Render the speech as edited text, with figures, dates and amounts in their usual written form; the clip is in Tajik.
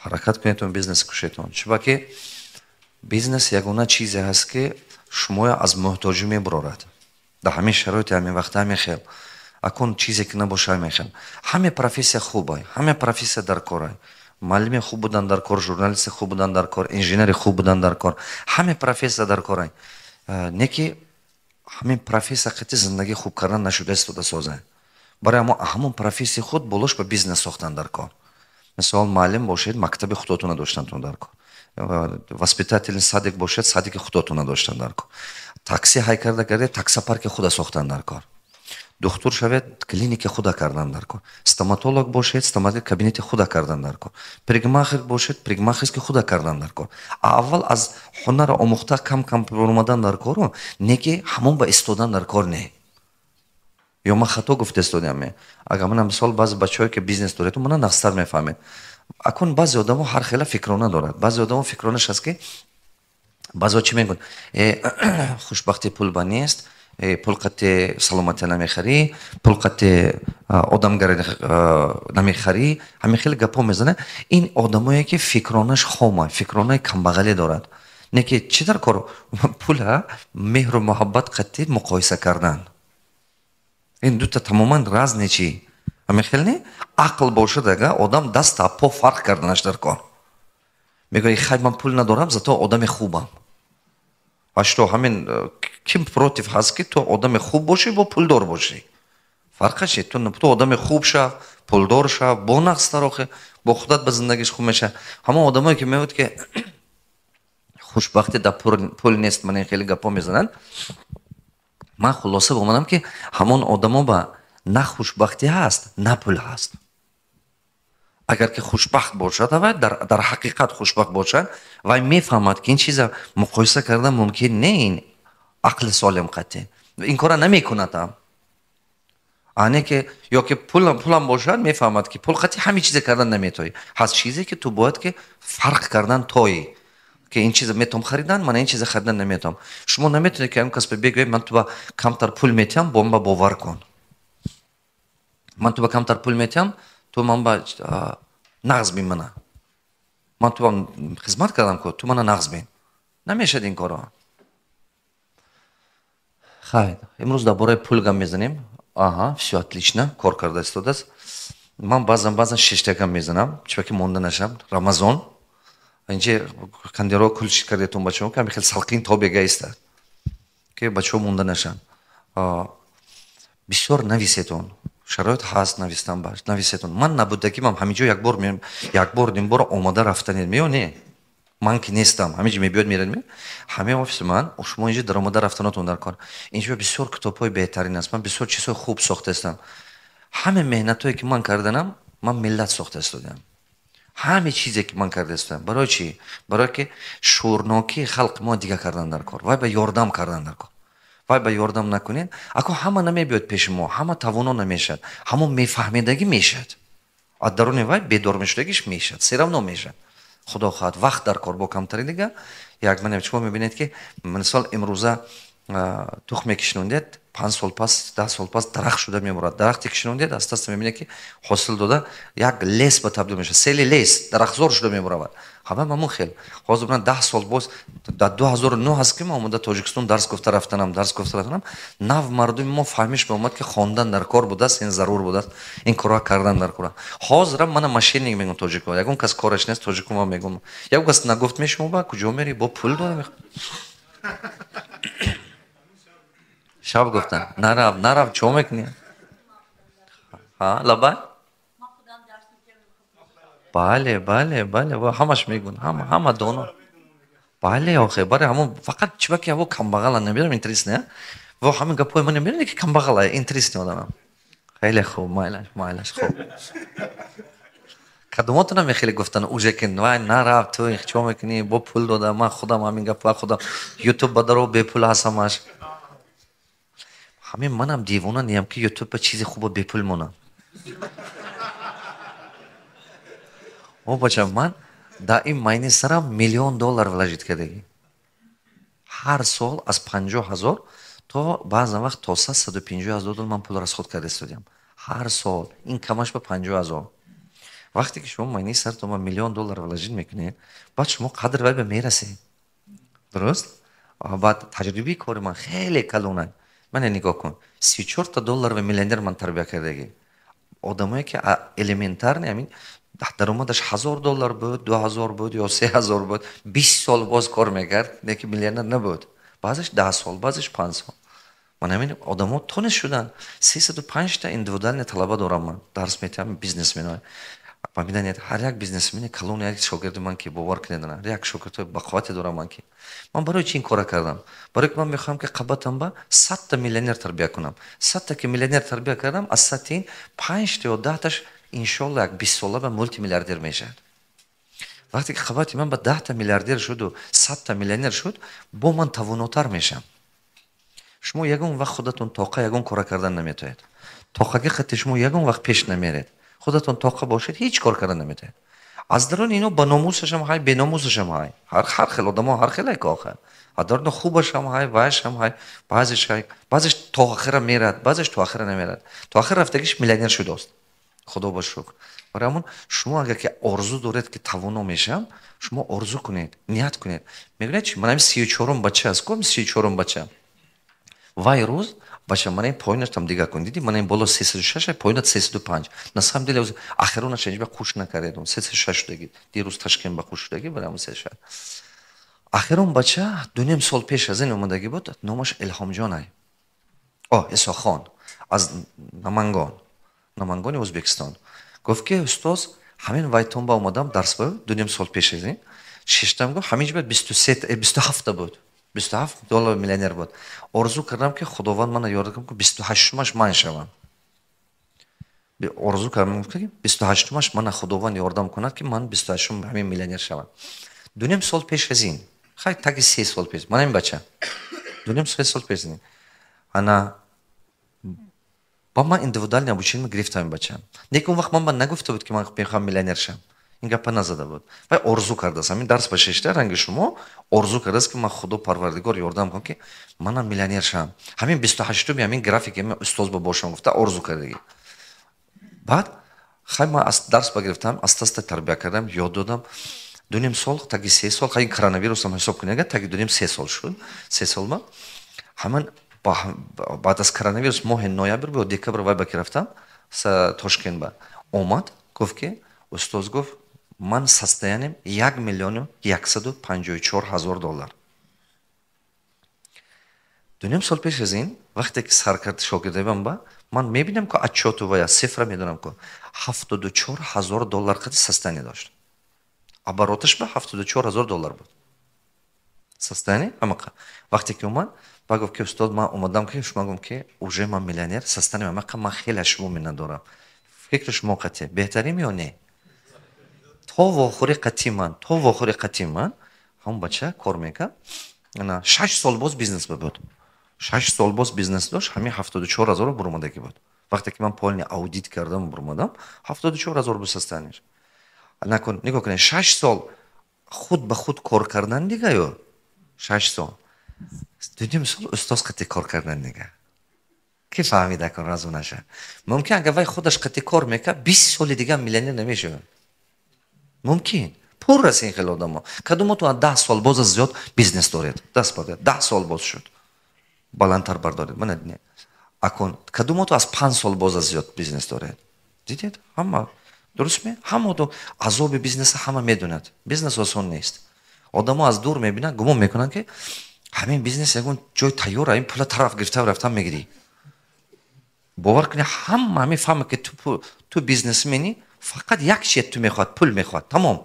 ҳаракат кунедтон, бизнес кушедтон. чунки бизнес ягона чизе ҳаст ки шуморо аз муҳтоҷӣ мебурорад. дар ҳамин шароити ҳамин вақта ҳамин хел акун чизе ки набоша ҳамин хел. ҳаме профессия хубай, ҳаме профессия дар корай. Муаллими хуб будан дар кор, журналисти хуб будан дар кор, инженери хуб будан дар кор. ҳаме профессия дар корай. Не ки ҳамин профессия қити зиндагӣ хуб кардан нашуда истода созай. барои ҳамон профессияи худ болош ба бизнес сохтан дар кор. мисол муаллим бошед, мактаби худотона доштантон дар кор. воспитателин садик бошед, садики худотона доштан дар кор. такси ҳай карда гардед, таксопарки худа сохтан дар кор. духтур шавед, клиники худа кардан дар кор. стоматолог бошед, стоматолог кабинети худа кардан дар кор. парикмахер бошед, парикмахерски худа кардан дар кор. аввал аз ҳунара омӯхта кам омадан дар кору, не ки ҳамон ба истодан дар кор не. ё ман хато гуфта истодам. агар ман мисол баъзе бачаҳое ки бизнес доред, мана нақстар мефаҳмед. акун баъзе одамо ҳар хела фикрона дорад. баъзе одамо фикронаш аст ки баъзеҳо чӣ мегӯянд? хушбахти пул ба нест, пул қати саломатия намехарӣ, пул қати одамгари намехарӣ, ҳамин хеле гапҳо мезанад. ин одамое ки фикронаш хома, фикронаи камбағале дорад. Не ки чӣ дар кор пула меҳру муҳаббат қати муқоиса кардан. ин дута тамоман разне чӣ? ҳамин хел не? ақл бошад ага одам даст та по фарқ карданаш дар кор. мегӯяд хай ман пул надорам, зато одами хубам. ашто ҳамин ким против ҳаст ки ту одами хуб бошӣ бо пулдор бошӣ? фарқаш чӣ? ту одами хуб шав, пулдор шав, бо нақстар охе, бо худат ба зиндагиш хуб меша. ҳамон одамое ки мегӯяд ки хушбахти дар пул нест, ман ин хеле гапҳо мезананд. ман хулоса омадам ки ҳамон одамо ба на хушбахтӣ ҳаст, на пул ҳаст. агар ки хушбахт бошад, дар ҳақиқат хушбахт бошад, вай мефаҳмад ки ин чиза муқоиса кардан мумкин не. ин ақли солим қати ин кора намекунад. ане ки ё ки пулам бошад, мефаҳмад ки пул қати ҳамин чизе кардан наметоӣ. ҳаст чизе ки ту бояд ки фарқ кардан тоӣ. ки ин чиза метавам харидан, ман ин чиза харидан наметавам. шумо наметавонед ки ягон кас бигӯяд ман ту ба камтар пул метиҳам, бо ман бовар кун. ман ту ба камтар пул метиҳам, ту ман ба нағз бин мана. ман ту ба хизмат кардам ку, ту мана нағз бин. намешад ин корҳо. хайр, имрӯз дар бораи пул гап мезанем. Аҳа, всё отлично, кор карда истодааст. ман баъзан шештагам мезанам, чунки монда нашам. Рамазон инҷа кандиро кӯшиш кардетон бачаҳо ки хеле салқин тобега истад, ки бачаҳо монда нашанд. бисёр нависетон. шароит ҳаст навистан баш, нависетон. ман набудагимам ҳаминҷо якбор нимбор омада рафтанед меё не? ман ки нестам, ҳаминҷо мебиёд мерад ме? ҳамаи офиси ман, шумо инҷа дар омада рафтанотон дар кор. инҷо бисёр китобҳои беҳтарин аст. ман бисёр чизҳои хуб сохта истам. ҳама меҳнатое ки ман карданам, ман миллат сохта истодам. ҳаме чизе ки ман карда истодам. барои чӣ? барое ки шӯрнокии халқи мо дига кардан дар кор. вай ба ёрдам кардан дар кор. вай ба ёрдам накунед, ако ҳама намебиёд пеши мо, ҳама тавоно намешад, ҳамон мефаҳмедагӣ мешад. аз даруни вай бедор мешудагиш мешад, серавно мешад. худо хоҳад вақт дар кор бо камтари дига. як манем шумо мебинед ки мисол имрӯза тухме кишондед, 5 сол пас, 10 сол пас дарахт шуда меборад. дарахти кишондед, аста мебинед ки ҳосил дода як лес ба табдил мешад. сели лес дарахтзор шуда меборавад. ҳама мамун хел. ҳозир ман 10 сол боз дар 2009 ҳаст ки ман омада Тоҷикистон дарс гуфта рафтанам. нав мардуми мо фаҳмиш меомад ки хондан дар кор будааст, ин зарур будааст, ин корро кардан дар кор. ҳозирам мана мошенник мегӯям тоҷико. ягон кас кораш нест, тоҷикум мегӯям. ягон кас нагуфт мешумо ба куҷо мери, бо пул дорам. шаб гуфтан нарав чо мекунӣ? лабай? бале, ҳамаш мегӯянд, ҳама доно. бале охе, барои ҳамон фақат чӯбаки аво камбағала набирам интересне. во ҳамин гапҳои ман набирам ки камбағала интересне одамам. хеле хуб, майлаш хуб. кадомотонам хеле гуфтан уже ки вай нарав ту чо мекунӣ, бо пул дода, ман худам ҳамин гапа худам ютуб ба даро бепул ҳастамаш. ҳамин манам дивона неам ки ютуб ба чизи хуба бепул монам. о бача, ман дар ин майни сарам $1 миллион вложит кардагӣ. ҳар сол аз 50,000 то баъзан вақт то $150,000 ман пул расход карда истодам. ҳар сол ин камаш ба 50,000. وقتی که شما ماینی سر تو میلیون دلار ولاجین میکنید بعد شما قدر وای به میرسید درست بعد تجربی کار من خیلی کلونه من نگاه کن 34 تا دلار و میلیونر من تربیت کردگی آدمایی که الیمنتار نمین درآمدش $1000 بود 2000 بود یا 3000 بود 20 سال باز کار میکرد نه که میلیونر نبود بعضش 10 سال بعضش 5 سال من همین آدما تونس شدن 305 تا اندیویدوال طلبه دارم من درس میتم بیزنسمن و میدونید هر یک بیزنسمن کلون یک شاگرد من که باور کنید نه یک شاگرد بقوت دارم من که من برای چی این کار کردم برای که من میخوام که قبطم با 100 تا میلیونر تربیت کنم 100 تا که میلیونر تربیت کردم از 100 تا 5 تا یا 10 تاش ان شاء الله یک 20 ساله به مولتی میلیاردر میشه وقتی که قبطی من با 10 تا میلیاردر شد و 100 تا میلیونر شد با من تواناتر میشم شما یگون وقت خودتون طاقه یگون کار کردن نمیتونید طاقه خط شما یگون وقت پیش نمیرید خودتون طاقه باشید هیچ کار کردن نمیتونید از درون اینو با ناموسش هم های به ناموسش هم های هر خیلی آدم‌ها هر خیلی کاخه درون خوبش هم های وایش هم های بعضیش تا آخر میرد بعضیش تا آخر نمیرد تا آخر رفتگیش میلیونر شده است خدا با شکر برای همون شما اگر که آرزو دارید که توانا میشم شما آرزو کنید نیت کنید میگید چی من هم 34 بچه از کم 34 بچه وای روز бача ман ин поинаш там дига кун диди ман ин боло 306 поинат 305 на самом деле ахиронаш ҷиба хуш накардем 306 шудагӣ дирӯз ташкент ба хуш шудагӣ барам 306 ахирон бача 2 сол пеш аз ин омадагӣ буд номаш Илҳомҷон ай Исохон аз намангони Ӯзбекистон гуфт ки устоз ҳамин вайтонба омадам дарс ба 2 сол пеш аз ин шештам гуфт ҳамин ҷиба 27 буд $27 миллионер بود. آرزو کردم که خداوند من یاد کنه که 28مش من شوم. آرزو کردم که 28مش من خداوند یاردم کنه که من 28م همین میلیونر شوم. 2 سال پیش از این خیلی تا 3 سال پیش من این بچه 2 سال پیش این انا با من اندیویدوال обучение گرفتم بچم. نیک اون وقت من نگفته بود که من میخوام میلیونر شم. این گپ نزده بود و آرزو کردم همین درس با ششته رنگ شما آرزو کردم که من خدا پروردگار یاردم کنم که منم میلیونر شم همین 28 همین گرافیک من استاد با باشم گفته آرزو کردی بعد خیلی من از درس بگرفتم از تست تربیت کردم یاد دادم 2 سال تا 3 سال خیلی کرونا ویروس هم حساب کنید تا 2 3 سال شد 3 سال ما همین بعد از کرونا ویروس ماه نوامبر و دکبر وای بگرفتم تاشکند با اومد گفت که استاد گفت من состоянием 1,154,000 $. 2 سال پیش از این وقتی که سرکرد شاگردم با من میبینم که отчету و یا цифра میدونم که $74,000 قدر состояние داشت. оборотش به $74,000 بود. состояние амака وقتی که اومد با گفت که استاد من اومدم که شما گفتم که уже من میلیونر состояние амака من خیلی شما میندارم. فکر شما قطعه بهترین یا نه؟ تا واخوری قطعی من هم بچه کار میکرد 6 سال باز بیزنس بود 6 سال باز بیزنس داشت همین 74,000 برآمدگی بود وقتی که من پایین اودیت کردم برآمدم 74,000 بود состояниеش نکن نگاه کنید 6 سال خود به خود کار کردن دیگه یا 6 سال 2 سال استاد قطعی کار کردن دیگه کی فهمیده کن رازو نشه ممکن اگه وای خودش قطعی کار میکرد 20 سال دیگه میلیونر نمیشه ممکن پر از این خیلی آدم ها کدوم تو 10 سال باز زیاد بیزنس دارید دست بده 10 سال باز شد بلندتر بردارید من نه اکن کدوم تو از 5 سال باز زیاد بیزنس دارید دیدید همه درست می همه تو عذاب بیزنس همه میدونند بیزنس آسان نیست آدم ها از دور میبینن گمان میکنن که همین بیزنس یکون جای تیاره این پول طرف گرفته و رفتن میگیری باور کنی همه فهمه که تو بیزنس منی فقط یک چیز تو میخواد پول میخواد تمام